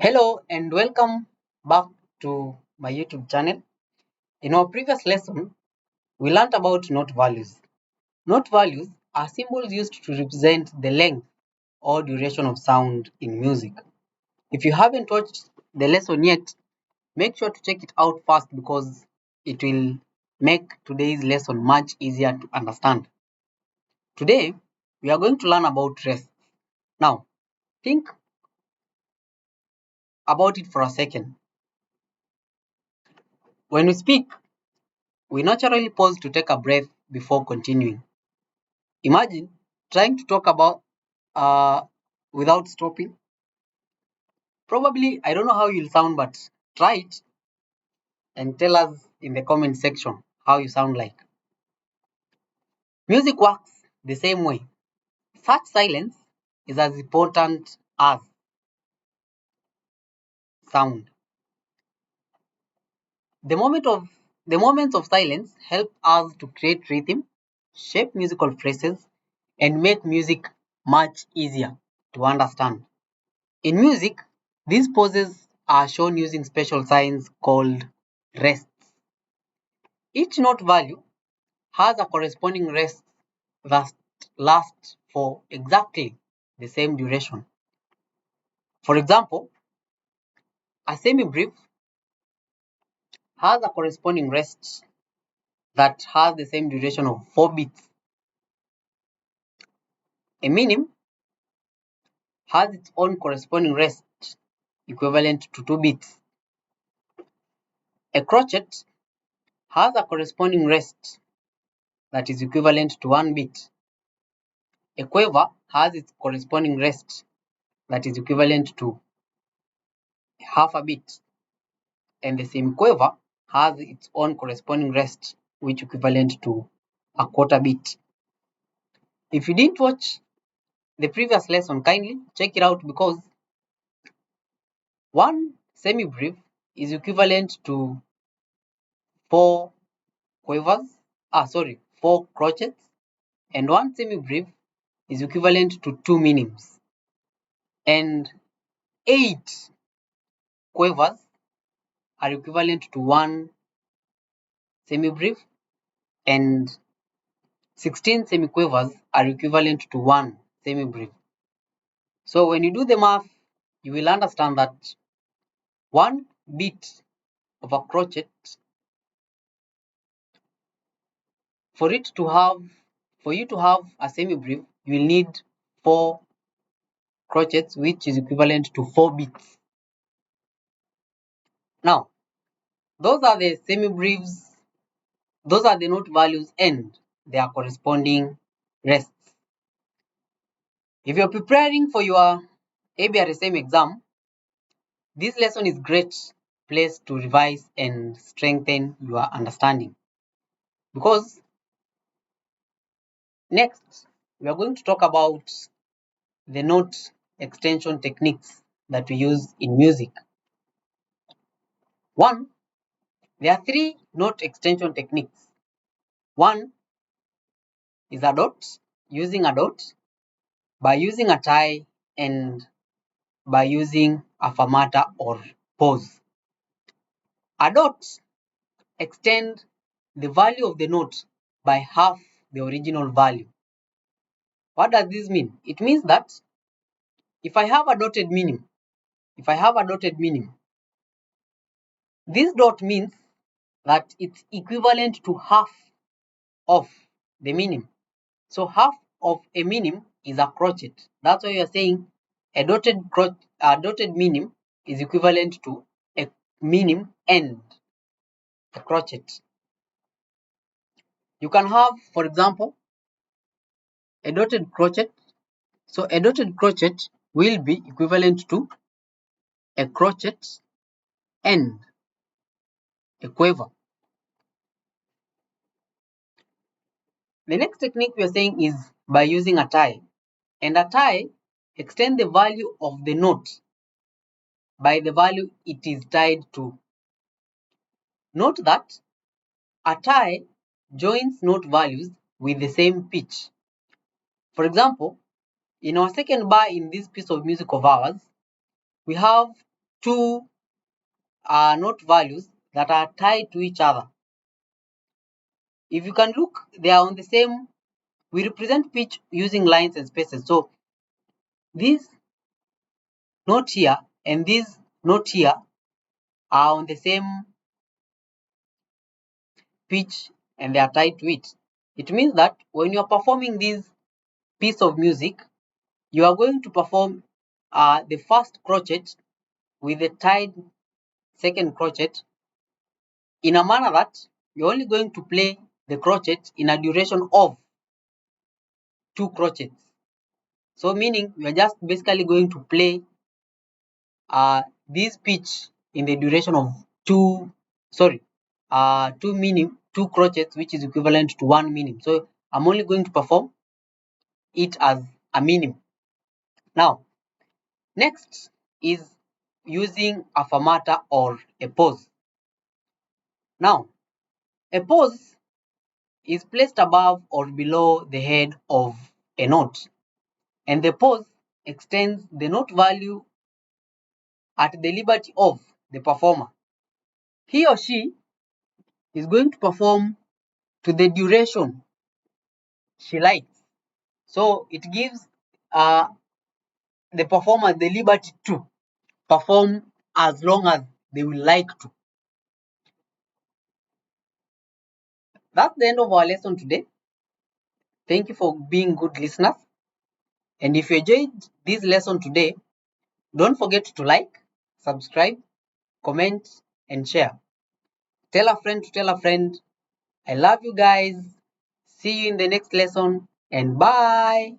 Hello and welcome back to my YouTube channel. In our previous lesson, we learned about note values. Note values are symbols used to represent the length or duration of sound in music. If you haven't watched the lesson yet, make sure to check it out first because it will make today's lesson much easier to understand. Today, we are going to learn about rest. Now, think about it for a second. When we speak, we naturally pause to take a breath before continuing. Imagine trying to talk about without stopping. Probably, I don't know how you'll sound, but try it and tell us in the comment section how you sound like. Music works the same way. Such silence is as important as sound. The moment of the moments of silence help us to create rhythm, shape musical phrases, and make music much easier to understand. In music, these pauses are shown using special signs called rests. Each note value has a corresponding rest that lasts for exactly the same duration. For example, a semi-brief has a corresponding rest that has the same duration of 4 beats. A minim has its own corresponding rest equivalent to 2 beats. A crotchet has a corresponding rest that is equivalent to 1 beat. A quiver has its corresponding rest that is equivalent to half a beat, and the semiquaver has its own corresponding rest which is equivalent to a quarter beat. If you didn't watch the previous lesson, kindly check it out because one semi-brief is equivalent to 4 quavers, 4 crotchets, and one semi-brief is equivalent to 2 minims, and 8 quavers are equivalent to 1 semi-brief, and 16 semiquavers are equivalent to 1 semi-brief. So when you do the math, you will understand that 1 beat of a crotchet, for you to have a semi-brief, you will need 4 crotchets, which is equivalent to 4 beats. Now, those are the semi-briefs, those are the note values and their corresponding rests. If you're preparing for your ABRSM exam, this lesson is a great place to revise and strengthen your understanding. Because next, we are going to talk about the note extension techniques that we use in music. One, there are 3 note extension techniques. One is a dot, using a dot, by using a tie, and by using a fermata or pause. A dot extend the value of the note by half the original value. What does this mean? It means that if I have a dotted minim, this dot means that it's equivalent to half of the minim. So half of a minim is a crotchet. That's why you are saying a dotted minim is equivalent to a minim and a crotchet. You can have, for example, a dotted crotchet. So a dotted crotchet will be equivalent to a crotchet and a quiver. The next technique we are saying is by using a tie. And a tie extends the value of the note by the value it is tied to. Note that a tie joins note values with the same pitch. For example, in our second bar in this piece of music of ours, we have two note values that are tied to each other. If you can look, they are on the same. We represent pitch using lines and spaces. So this note here and this note here are on the same pitch and they are tied to it. It means that when you are performing this piece of music, you are going to perform the first crochet with the tied second crochet in a manner that you're only going to play the crochet in a duration of two crochets. So meaning you are just basically going to play this pitch in the duration of two crochets, which is equivalent to one minim. So I'm only going to perform it as a minim. Now, next is using a fermata or a pause. Now, a pause is placed above or below the head of a note, and the pause extends the note value at the liberty of the performer. He or she is going to perform to the duration she likes. So it gives the performer the liberty to perform as long as they will like to. That's the end of our lesson today. Thank you for being good listeners. And if you enjoyed this lesson today, don't forget to like, subscribe, comment, and share. Tell a friend to tell a friend. I love you guys. See you in the next lesson and bye.